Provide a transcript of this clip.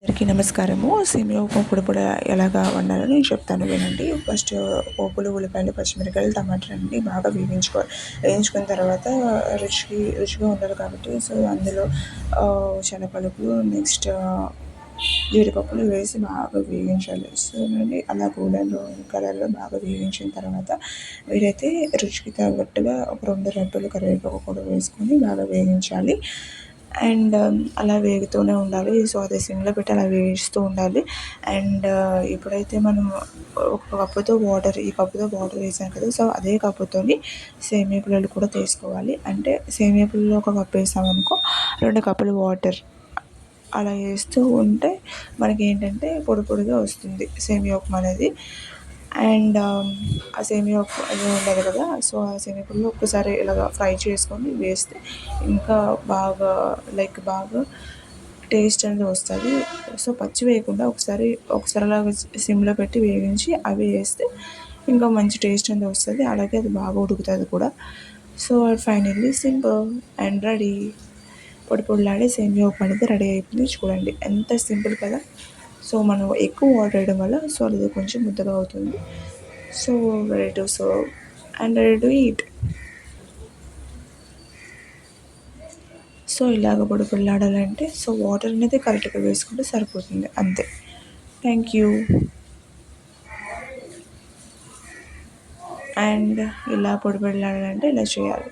అందరికీ నమస్కారము. సేమియా ఉప్మా పొడి ఎలాగా వండాలో నేను చెప్తాను వినండి. ఫస్ట్ పోపులు, ఉల్లిపాయలు, పచ్చిమిరపకాయలు, టమాటాలు అన్నీ బాగా వేయించుకోవాలి. వేయించుకున్న తర్వాత రుచిగా ఉండాలి కాబట్టి అందులో శనగపలుకులు, నెక్స్ట్ జీడిపప్పులు వేసి బాగా వేయించాలి. అలా గోల్డెన్ కలర్లో బాగా వేయించిన తర్వాత వీరైతే రుచికి తగ్గట్టుగా ఒక 2 రెబ్బలు కరివేపాకు కూడా వేసుకొని బాగా వేయించాలి. అండ్ అలా వేగుతూనే ఉండాలి. అది సిమ్లో పెట్టి అలా వేయిస్తూ ఉండాలి. అండ్ ఇప్పుడైతే మనం ఈ కప్పుతో వాటర్ వేసాను కదా, అదే కప్పుతోని సేమియా పుల్లలు కూడా తీసుకోవాలి. అంటే సేమియా పుల్లలు ఒక కప్పు వేసామనుకో 2 కప్పులు వాటర్ అలా వేస్తూ ఉంటే మనకి ఏంటంటే పొడి పొడిగా వస్తుంది సేమియా ఉప్మా అనేది. అండ్ ఆ సేమియా అది ఉండదు కదా, ఆ సేమియా పుల్లలు ఒక్కసారి ఇలాగ ఫ్రై చేసుకొని వేస్తే ఇంకా బాగా బాగా టేస్ట్ అనేది వస్తుంది. పచ్చి వేయకుండా ఒకసారి అలాగ సిమ్లో పెట్టి వేగించి అవి వేస్తే ఇంకా మంచి టేస్ట్ అనేది వస్తుంది. అలాగే అది బాగా ఉడుకుతుంది కూడా. Finally simple and ready. పొడి పొడిలాడే సేమియా ఉప్మా అనేది రెడీ అయిపోయింది. చూడండి ఎంత సింపుల్ కదా. మనం ఎక్కువ వాటర్ వేయడం వల్ల అది కొంచెం ముద్దగా అవుతుంది. Ready to serve and ready to eat. ఇలాగ పొడి పొడిలాడాలంటే వాటర్ అనేది కరెక్ట్గా వేసుకుంటే సరిపోతుంది అంతే. Thank you. అండ్ ఇలా పొడి పొడిలాడాలంటే ఇలా చేయాలి.